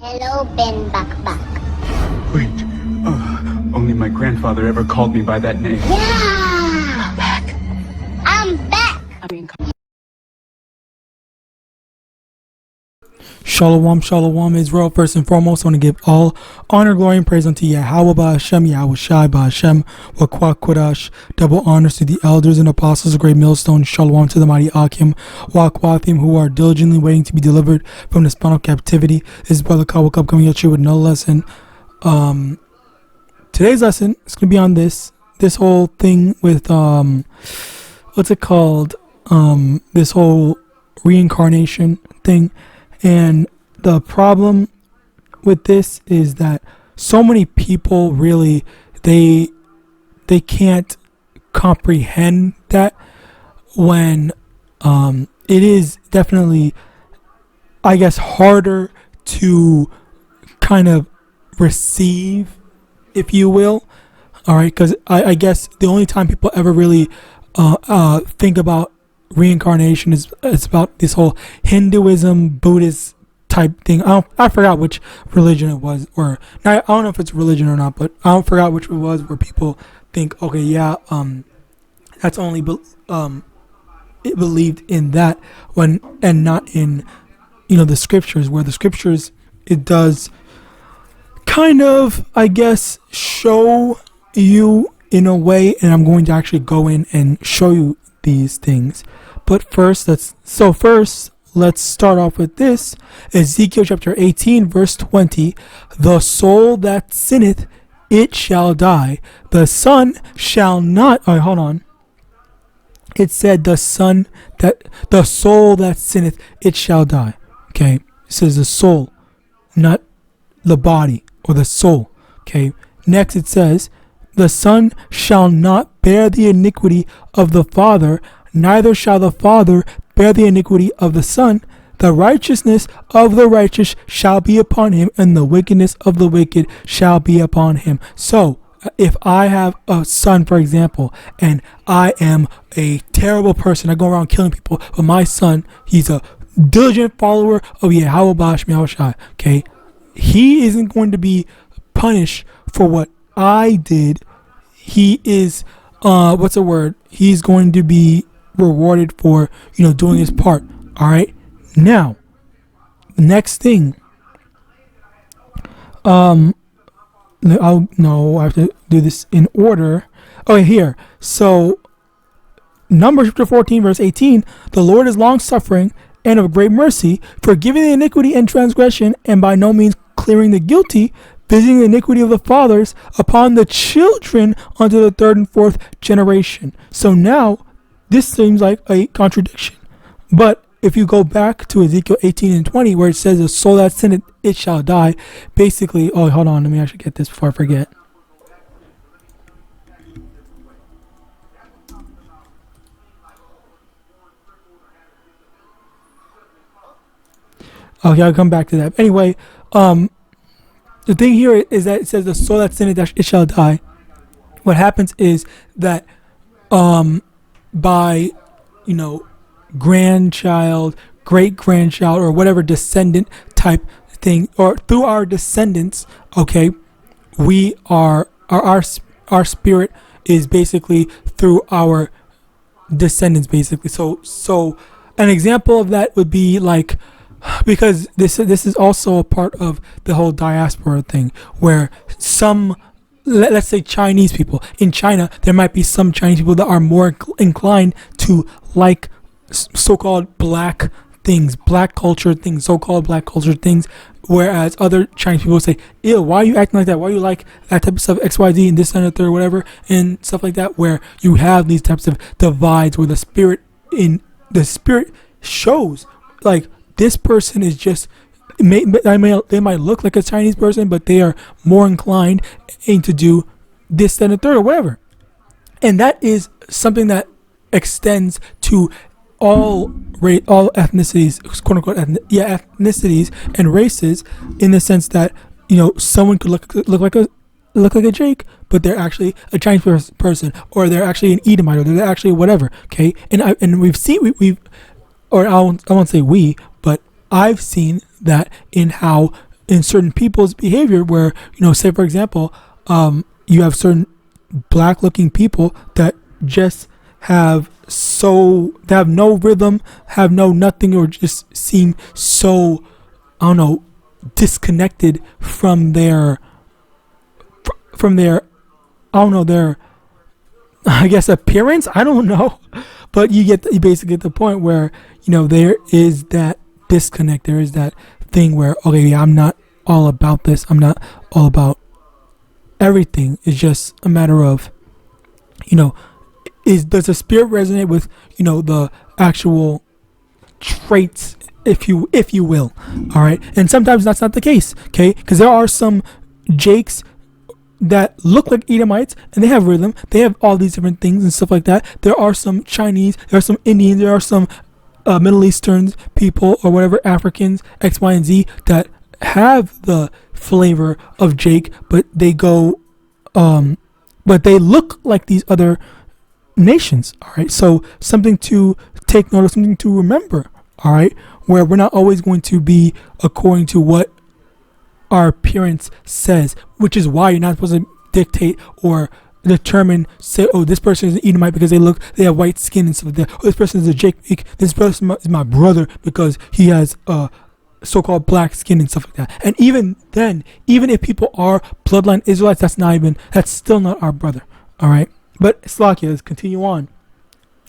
Hello, Ben Bakbak. Wait, only my grandfather ever called me by that name. Yeah! I'm back. I'm back! Shalom, shalom, Israel. First and foremost, I want to give all honor, glory, and praise unto YAHAWAH, Hashem, YAHAWASHI, Hashem, Wakwa Kodash. Double honors to the elders and apostles of Great Millstone. Shalom to the mighty Akim, Wakwathim, who are diligently waiting to be delivered from the spinal captivity. This is Brother Kawakub coming at you with another lesson. Today's lesson is going to be on this whole thing with, what's it called? This whole reincarnation thing. And the problem with this is that so many people really, they can't comprehend that when it is definitely, I guess, harder to kind of receive, if you will. All right, because I guess the only time people ever really think about reincarnation is it's about this whole Hinduism, Buddhist type thing. I forgot which religion it was, or I don't know if it's religion or not, but I forgot which it was where people think, okay, yeah, that's only it believed in that when and not in the scriptures, where the scriptures it does kind of, I guess, show you in a way, and I'm going to actually go in and show you these things. But first, let's start off with this. Ezekiel chapter 18 verse 20. The soul that sinneth, it shall die. The son shall not. All right, hold on. It said the soul that sinneth, it shall die. Okay, it says the soul, not the body or the soul. Okay. Next it says, the son shall not bear the iniquity of the father, neither shall the father bear the iniquity of the son. The righteousness of the righteous shall be upon him, and the wickedness of the wicked shall be upon him. So, if I have a son, for example, and I am a terrible person, I go around killing people, but my son, he's a diligent follower of YAHAWAH, okay? He isn't going to be punished for what I did. He is, he's going to be rewarded for, doing his part. All right. Now, the next thing, I have to do this in order. Okay, here. So, Numbers chapter 14, verse 18, the Lord is long suffering and of great mercy, forgiving the iniquity and transgression, and by no means clearing the guilty, visiting the iniquity of the fathers upon the children unto the third and fourth generation. So now, this seems like a contradiction. But if you go back to Ezekiel 18 and 20, where it says, the soul that sinned, it shall die. Basically, hold on, let me actually get this before I forget. Okay, I'll come back to that. Anyway, the thing here is that it says the soul that sinned, it shall die. What happens is that by, grandchild, great-grandchild, or whatever descendant type thing, or through our descendants, okay, we are, our spirit is basically through our descendants, basically. So an example of that would be like, because this is also a part of the whole diaspora thing, where some, let's say Chinese people in China, there might be some Chinese people that are more inclined to like so-called black things, black culture things, so-called black culture things, whereas other Chinese people say, ew, why are you acting like that? Why are you like that type of stuff, XYZ and this and the third, whatever, and stuff like that, where you have these types of divides where the spirit shows like, this person is just, they might look like a Chinese person, but they are more inclined to do this than a third or whatever. And that is something that extends to all ethnicities, quote unquote, ethnicities and races, in the sense that, someone could look like a Jake, but they're actually a Chinese person, or they're actually an Edomite, or they're actually whatever. Okay, and we've seen or I won't say we, but I've seen that in how in certain people's behavior where, say for example, you have certain black looking people that just have no rhythm, have no nothing, or just seem so, I don't know, disconnected from their I don't know, their, I guess, appearance. I don't know, but you basically get the point where there is that disconnect. There is that thing where, okay, yeah, I'm not all about this. I'm not all about everything. It's just a matter of, does the spirit resonate with the actual traits, if you will. All right, and sometimes that's not the case. Okay, because there are some Jakes that look like Edomites and they have rhythm, they have all these different things and stuff like that. There are some Chinese, there are some Indians, there are some Middle Eastern people or whatever, Africans, X, Y, and Z, that have the flavor of Jake, but they look like these other nations. All right, so something to take note of, something to remember. All right, where we're not always going to be according to what our appearance says, which is why you're not supposed to dictate or determine, say, oh, this person is an Edomite because they have white skin and stuff like that. Oh, this person is a Jake. This person is my brother because he has so-called black skin and stuff like that. And even then, even if people are bloodline Israelites, that's still not our brother. All right, but Slakia, let's continue on.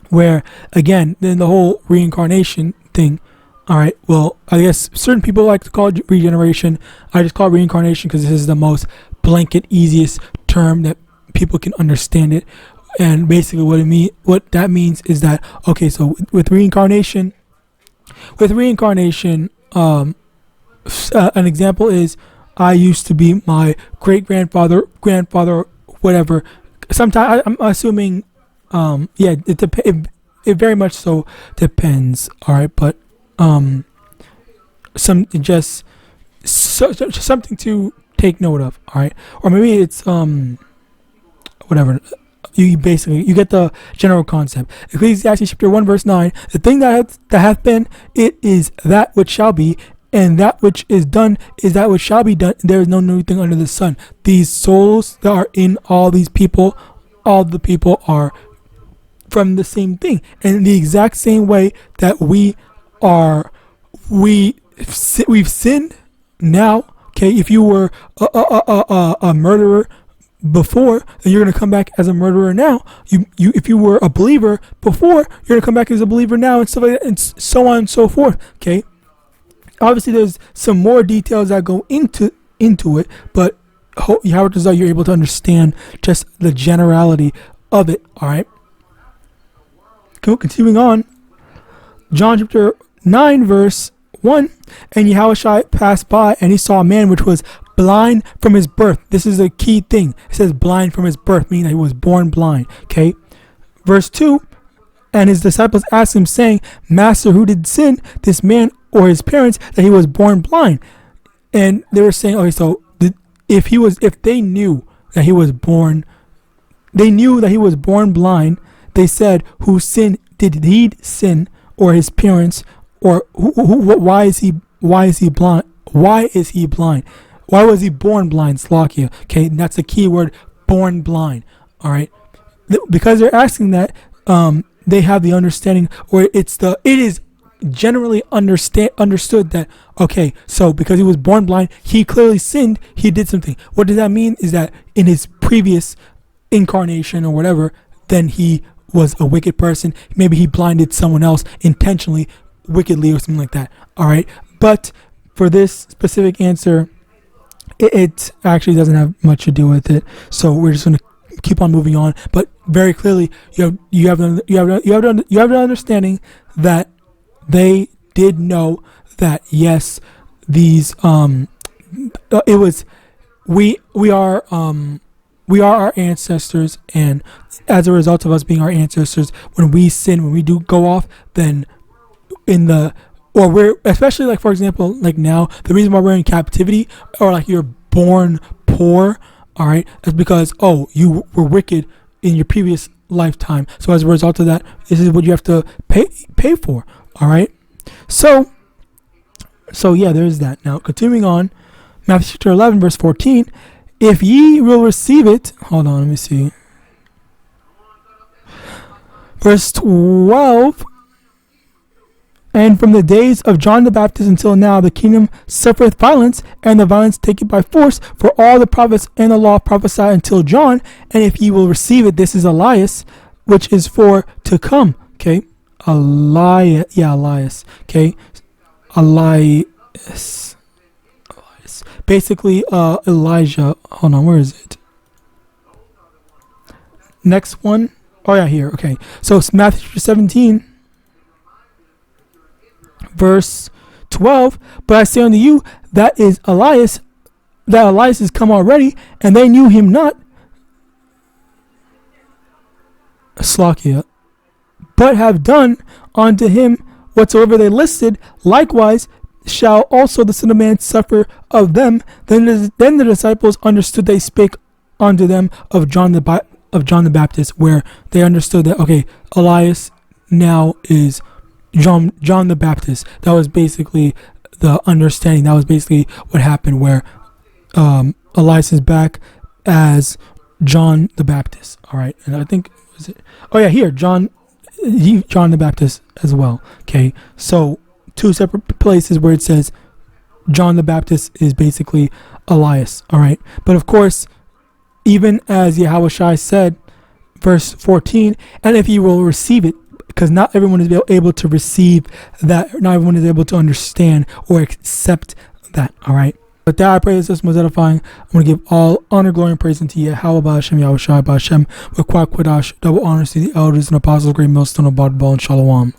Where again, then the whole reincarnation thing. All right, well, I guess certain people like to call it regeneration. I just call it reincarnation because this is the most blanket, easiest term that people can understand it. And basically what that means is that, okay, so with reincarnation, an example is, I used to be my grandfather, whatever. Sometimes I'm assuming, it very much so depends. All right, but something to take note of. All right, or maybe it's whatever. You get the general concept. Ecclesiastes chapter 1 verse 9. The thing that hath been, it is that which shall be, and that which is done is that which shall be done. There is no new thing under the sun. These souls that are in all these people, all the people are from the same thing, and in the exact same way that we've sinned now. Okay, if you were a murderer before, then you're going to come back as a murderer now. If you were a believer before, you're going to come back as a believer now, and stuff like that, and so on and so forth. Okay, obviously there's some more details that go into it, but Yahawadah, you're able to understand just the generality of it. All right, cool. Continuing on, John chapter 9 verse 1. And Yahawashi passed by, and he saw a man which was blind from his birth. This is a key thing. It says blind from his birth, meaning that he was born blind. Okay, verse 2. And his disciples asked him, saying, Master, who did sin, this man or his parents, that he was born blind? And they were saying, okay, so if they knew that he was born blind, they said, who sinned? Did he sin, or his parents, or why is he blind? Why is he blind? Why was he born blind? Slakia. Okay, and that's the key word, born blind. All right, because they're asking that, they have the understanding, or it is generally understood that, okay, so because he was born blind, he clearly sinned. He did something. What does that mean? Is that in his previous incarnation or whatever, then he was a wicked person. Maybe he blinded someone else intentionally, wickedly, or something like that. All right, but for this specific answer, it actually doesn't have much to do with it, so we're just going to keep on moving on. But very clearly, you have an understanding that they did know that, yes, these it was we are our ancestors, and as a result of us being our ancestors, when we sin, when we do go off, then we're, especially like, for example, like now, the reason why we're in captivity, or like you're born poor, all right, is because, you were wicked in your previous lifetime. So as a result of that, this is what you have to pay for. All right. So yeah, there's that. Now continuing on, Matthew chapter 11, verse 14. If ye will receive it, hold on, let me see. Verse 12. And from the days of John the Baptist until now, the kingdom suffereth violence, and the violence take it by force. For all the prophets and the law prophesy until John. And if ye will receive it, this is Elias, which is for to come. Okay, Elias. Okay, Elias. Basically, Elijah. Hold on, where is it? Next one. Oh yeah, here. Okay, so it's Matthew 17. Verse 12, but I say unto you, that Elias is come already, and they knew him not. Slakia. But have done unto him whatsoever they listed, likewise shall also the Son of Man suffer of them. Then the disciples understood they spake unto them of John the Baptist, where they understood that, okay, Elias now is John the Baptist. That was basically the understanding. That was basically what happened, where Elias is back as John the Baptist. All right, and I think was it? Oh yeah, here John the Baptist as well. Okay, so two separate places where it says John the Baptist is basically Elias. All right, but of course, even as YAHAWASHI said, verse 14, and if you will receive it. Because not everyone is able to receive that. Not everyone is able to understand or accept that. All right. With that, I pray this was edifying. I'm going to give all honor, glory, and praise unto Yahawah, Ba'ashem, Yahawashi, Ba'ashem, with Kwak Kwadash, double honors to the elders and apostles, great millstone of Bad Ball, and Shalom.